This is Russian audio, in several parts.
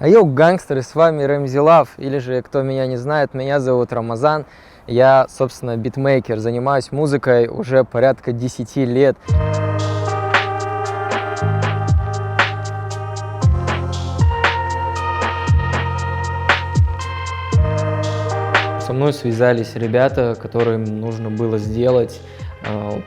Йоу, гангстеры, с вами Рэмзи Лав, или же, кто меня не знает, меня зовут Рамазан. Я, собственно, битмейкер, занимаюсь музыкой уже порядка 10 лет. Со мной связались ребята, которым нужно было сделать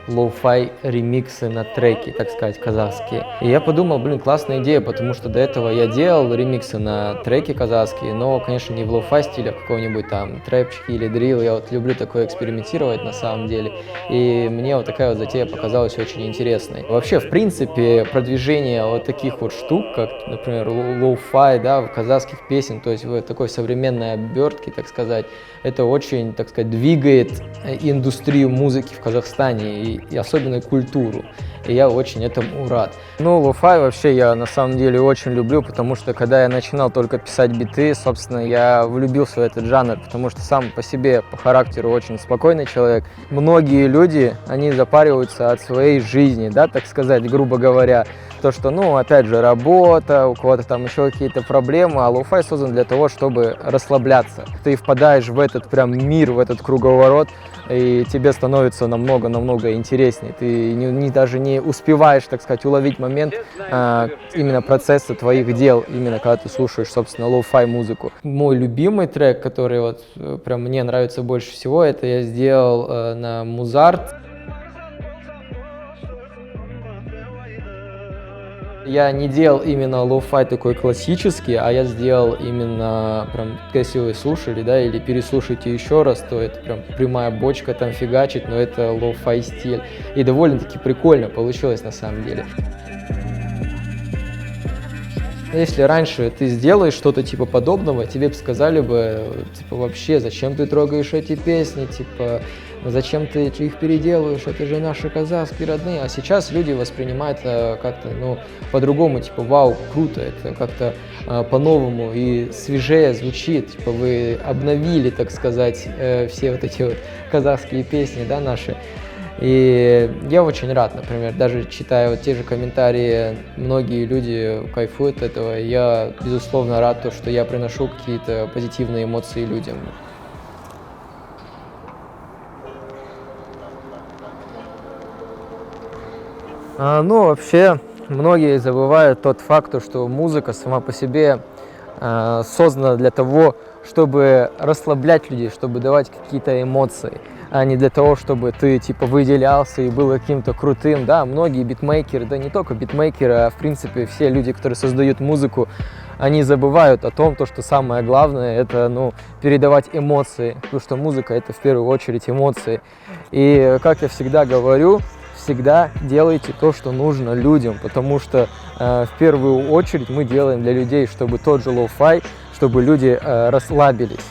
лоу-фай ремиксы на треки, так сказать, казахские. И я подумал, блин, классная идея, потому что до этого я делал ремиксы на треки казахские, но, конечно, не в лоу-фай стиле, а какого-нибудь там трэпчики или дрил. Я вот люблю такое экспериментировать на самом деле. И мне вот такая вот затея показалась очень интересной. Вообще, в принципе, продвижение вот таких вот штук, как, например, лоу-фай, да, в казахских песен, то есть в такой современной обертке, так сказать, это очень, так сказать, двигает индустрию музыки в Казахстане и особенно культуру. И я очень этому рад. Ну, лоу-фай вообще я на самом деле очень люблю, потому что когда я начинал только писать биты, собственно, я влюбился в этот жанр, потому что сам по себе, по характеру очень спокойный человек. Многие люди, они запариваются от своей жизни, да, так сказать, грубо говоря. То, что, ну, опять же, работа, у кого-то там еще какие-то проблемы, а лоу-фай создан для того, чтобы расслабляться. Ты впадаешь в этот прям мир, в этот круговорот, и тебе становится намного интереснее. Ты даже не успеваешь, так сказать, уловить момент именно процесса твоих дел, именно когда ты слушаешь, собственно, лоу-фай музыку. Мой любимый трек, который вот прям мне нравится больше всего, это я сделал на Muzart. Я не делал именно лоу-фай такой классический, а я сделал именно прям, если вы слушали, да, или переслушайте еще раз, то это прям прямая бочка там фигачит, но это лоу-фай стиль. И довольно-таки прикольно получилось на самом деле. Если раньше ты сделаешь что-то типа подобного, тебе бы сказали бы, типа, вообще, зачем ты трогаешь эти песни, типа, зачем ты их переделываешь, это же наши казахские родные. А сейчас люди воспринимают как-то, ну, по-другому, типа, вау, круто, это как-то по-новому и свежее звучит, типа, вы обновили, так сказать, все вот эти вот казахские песни, да, наши. И я очень рад, например, даже читая вот те же комментарии, многие люди кайфуют от этого. Я, безусловно, рад, то, что я приношу какие-то позитивные эмоции людям. Ну, вообще, многие забывают тот факт, что музыка сама по себе создана для того, чтобы расслаблять людей, чтобы давать какие-то эмоции, а не для того, чтобы ты типа выделялся и был каким-то крутым. Да, многие битмейкеры, да не только битмейкеры, а в принципе все люди, которые создают музыку, они забывают о том, что самое главное это, ну, передавать эмоции, потому что музыка это в первую очередь эмоции. И как я всегда говорю, всегда делайте то, что нужно людям, потому что в первую очередь мы делаем для людей, чтобы тот же лоу-фай, чтобы люди расслабились.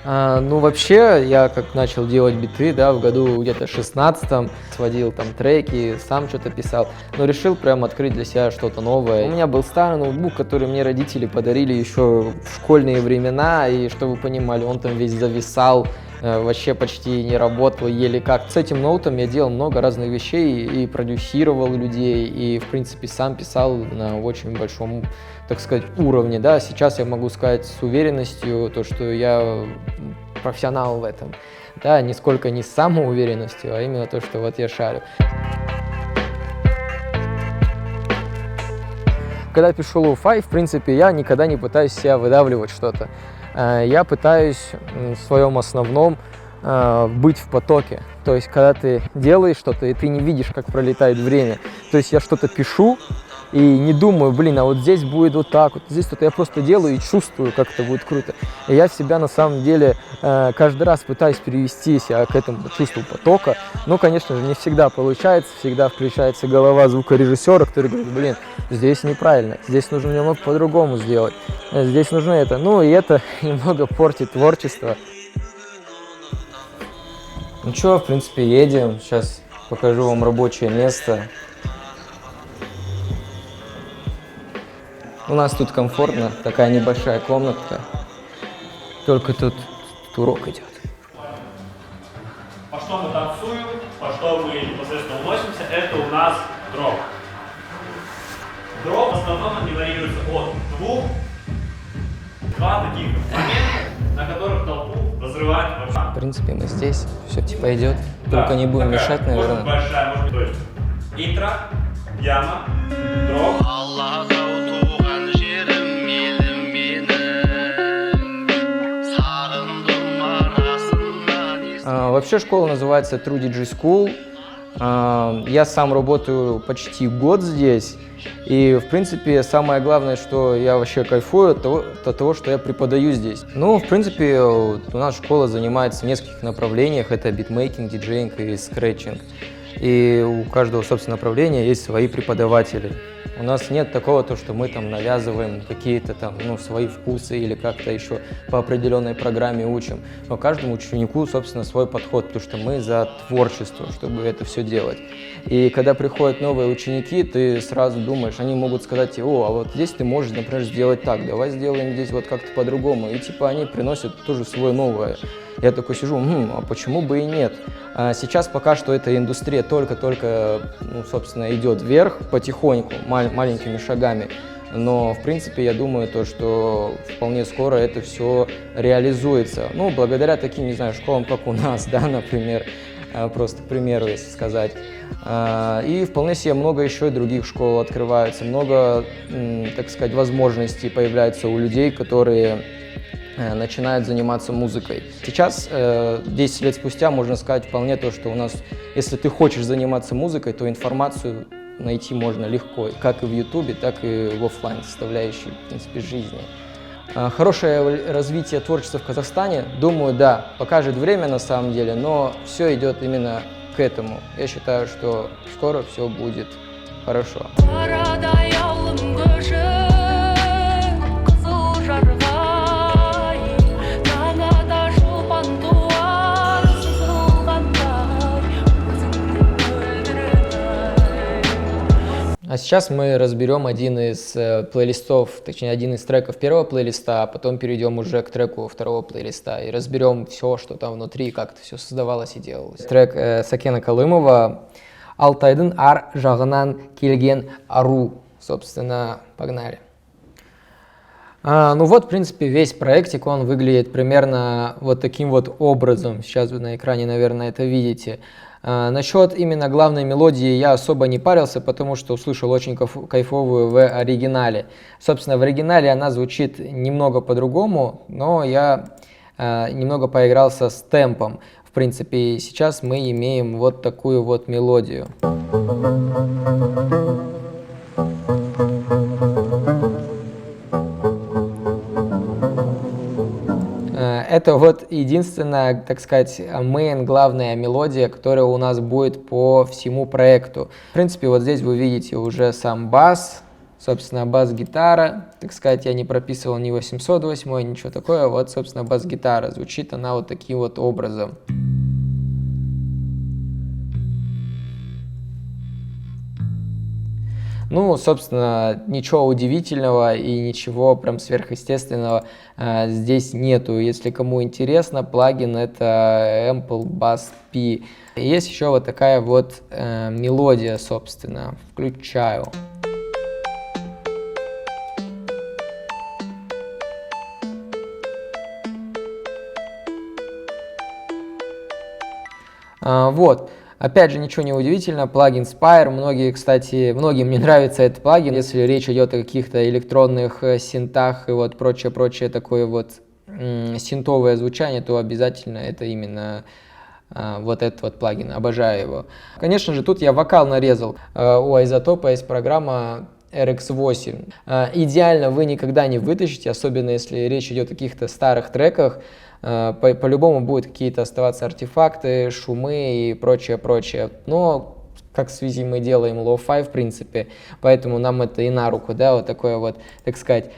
Ну, вообще, я как начал делать биты, да, в году где-то 16-м, сводил там треки, сам что-то писал, но решил прям открыть для себя что-то новое. У меня был старый ноутбук, который мне родители подарили еще в школьные времена, и, чтобы вы понимали, он там весь зависал, вообще почти не работал, еле как. С этим ноутом я делал много разных вещей и продюсировал людей, и, в принципе, сам писал на очень большом, так сказать, уровне, да. Сейчас я могу сказать с уверенностью, то, что я профессионал в этом, да, нисколько не с самоуверенностью, а именно то, что вот я шарю. Когда пишу лоу-фай, в принципе, я никогда не пытаюсь себя выдавливать что-то. Я пытаюсь в своем основном быть в потоке. То есть, когда ты делаешь что-то, и ты не видишь, как пролетает время. То есть, я что-то пишу, и не думаю, блин, а вот здесь будет вот так, вот здесь что-то. Я просто делаю и чувствую, как это будет круто. И я себя, на самом деле, каждый раз пытаюсь перевести себя к этому чувству потока. Но, конечно же, не всегда получается. Всегда включается голова звукорежиссера, который говорит, блин, здесь неправильно, здесь нужно немного по-другому сделать. Здесь нужно это. Ну, и это немного портит творчество. Ну что, в принципе, едем. Сейчас покажу вам рабочее место. У нас тут комфортно, такая небольшая комнатка. Только тут урок идет. По что мы танцуем, по что мы непосредственно уносимся, это у нас дроп. Дроп в основном не варьируется от 2 два таких момента, на которых толпу разрывает вообще. В принципе, мы здесь, все типа идет. Да, Только не будем такая, мешать, может быть, наверное. большая, может быть, то есть интро, яма, дроп. Вообще школа называется True DJ School. Я сам работаю почти год здесь. И, в принципе, самое главное, что я вообще кайфую от того, что я преподаю здесь. Ну, в принципе, у нас школа занимается в нескольких направлениях. Это битмейкинг, диджеинг и скретчинг. И у каждого, собственно, направления есть свои преподаватели. У нас нет такого, что мы там навязываем какие-то там, свои вкусы или как-то еще по определенной программе учим. Но каждому ученику, собственно, свой подход, потому что мы за творчество, чтобы это все делать. И когда приходят новые ученики, ты сразу думаешь, они могут сказать: о, а вот здесь ты можешь, например, сделать так, давай сделаем здесь вот как-то по-другому. И типа они приносят тоже свое новое. Я такой сижу, а почему бы и нет? Сейчас пока что эта индустрия только-только, собственно, идет вверх потихоньку, маленькими шагами. Но, в принципе, я думаю, что вполне скоро это все реализуется. Благодаря таким, не знаю, школам, как у нас, да, например, просто к примеру, если сказать. И вполне себе много еще и других школ открывается, много, так сказать, возможностей появляется у людей, которые начинают заниматься музыкой. Сейчас, 10 лет спустя, можно сказать вполне то, что у нас, если ты хочешь заниматься музыкой, то информацию найти можно легко, как и в Ютубе, так и в офлайн составляющей, в принципе, жизни. Хорошее развитие творчества в Казахстане, думаю, да, покажет время на самом деле, но все идет именно к этому. Я считаю, что скоро все будет хорошо. А сейчас мы разберем один из плейлистов, точнее один из треков первого плейлиста, а потом перейдем уже к треку второго плейлиста и разберем все, что там внутри, как это все создавалось и делалось. Трек Сакена Калымова «Алтайдың ар жағынан келген ару». Собственно, погнали. Вот, в принципе, весь проектик, он выглядит примерно вот таким вот образом. Сейчас вы на экране, наверное, это видите. Насчет именно главной мелодии я особо не парился, потому что услышал очень кайфовую в оригинале. Собственно, в оригинале она звучит немного по-другому, но я немного поигрался с темпом. В принципе, сейчас мы имеем вот такую вот мелодию. Это вот единственная, так сказать, главная мелодия, которая у нас будет по всему проекту. В принципе, вот здесь вы видите уже сам бас, собственно, бас-гитара. Так сказать, я не прописывал ни 808, ничего такое. Вот, собственно, бас-гитара. Звучит она вот таким вот образом. Собственно, ничего удивительного и ничего прям сверхъестественного здесь нету. Если кому интересно, плагин это Ample Bass P. Есть еще вот такая вот мелодия, собственно. Включаю. Вот. Опять же, ничего не удивительно, плагин Spire, многим не нравится этот плагин, если речь идет о каких-то электронных синтах и вот прочее такое вот синтовое звучание, то обязательно это именно вот этот вот плагин, обожаю его. Конечно же, тут я вокал нарезал, у Айзотопа есть программа RX8. Идеально вы никогда не вытащите, особенно если речь идет о каких-то старых треках. По-любому будут какие-то оставаться артефакты, шумы и прочее. Но, как в связи мы делаем лоу-фай, в принципе, поэтому нам это и на руку, да, вот такое вот, так сказать,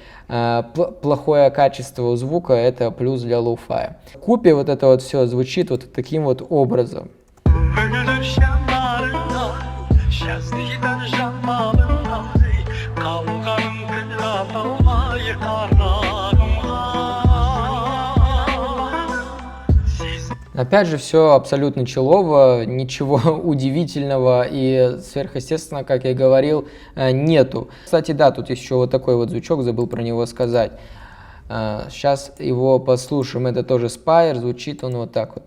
плохое качество звука, это плюс для лоу-фая. В купе вот это вот все звучит вот таким вот образом. Опять же, все абсолютно челово, ничего удивительного и сверхъестественного, как я говорил, нету. Кстати, да, тут еще вот такой вот звучок, забыл про него сказать. Сейчас его послушаем, это тоже Spire, звучит он вот так вот.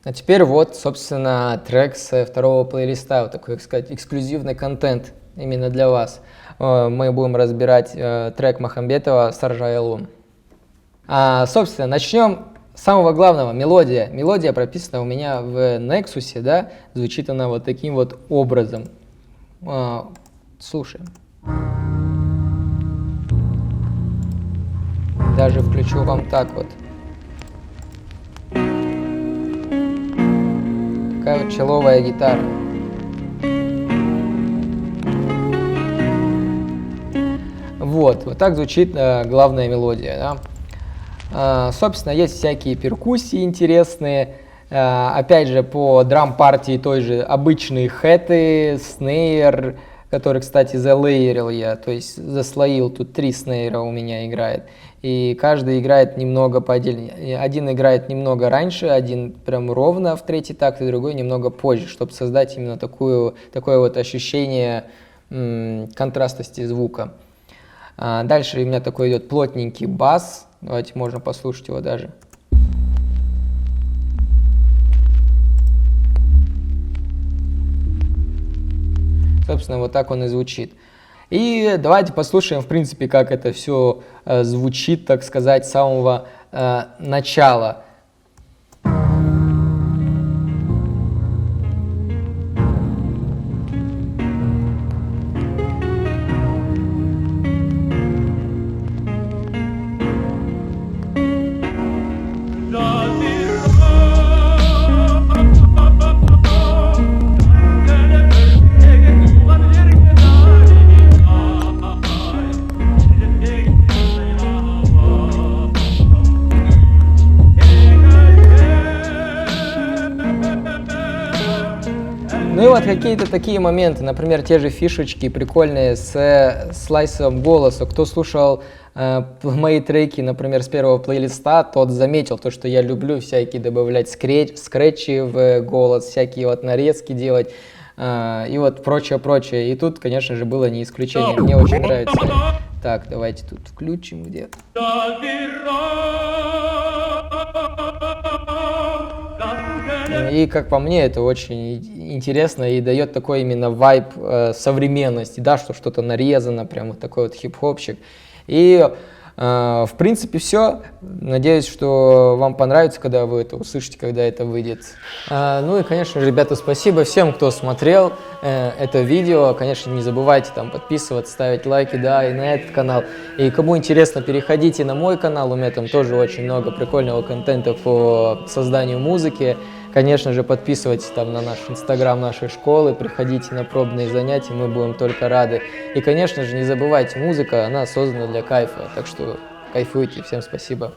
А теперь вот, собственно, трек с второго плейлиста, вот такой, так сказать, эксклюзивный контент именно для вас. Мы будем разбирать трек Махамбетова «Саржа Ялун». Собственно, начнем с самого главного, мелодия. Мелодия прописана у меня в Nexus, да, звучит она вот таким вот образом. Слушаем. Даже включу вам так вот. Такая вот человая гитара. Вот так звучит главная мелодия. Да? Собственно, есть всякие перкуссии интересные. Опять же, по драм-партии той же обычные хэты, снейр, который, кстати, залейерил я, то есть заслоил. Тут 3 снейра у меня играет. И каждый играет немного по отдельности. Один играет немного раньше, один прям ровно в 3-й такт, и другой немного позже, чтобы создать именно такое вот ощущение контрастности звука. Дальше у меня такой идет плотненький бас. Давайте, можно послушать его даже. Собственно, вот так он и звучит. И давайте послушаем, в принципе, как это все звучит, так сказать, с самого начала. Ну и вот какие-то такие моменты, например, те же фишечки прикольные с слайсом голоса. Кто слушал мои треки, например, с первого плейлиста, тот заметил то, что я люблю всякие добавлять скретчи в голос, всякие вот нарезки делать и вот прочее. И тут, конечно же, было не исключение. Мне очень нравится. Так, давайте тут включим где-то. И, как по мне, это очень интересно и дает такой именно вайб современности, да, что что-то нарезано, прям вот такой вот хип-хопчик. И, в принципе, все. Надеюсь, что вам понравится, когда вы это услышите, когда это выйдет. Ну и, конечно же, ребята, спасибо всем, кто смотрел это видео. Конечно, не забывайте там подписываться, ставить лайки, да, и на этот канал. И кому интересно, переходите на мой канал, у меня там тоже очень много прикольного контента по созданию музыки. Конечно же, подписывайтесь там на наш инстаграм нашей школы, приходите на пробные занятия, мы будем только рады. И, конечно же, не забывайте, музыка, она создана для кайфа, так что кайфуйте, всем спасибо.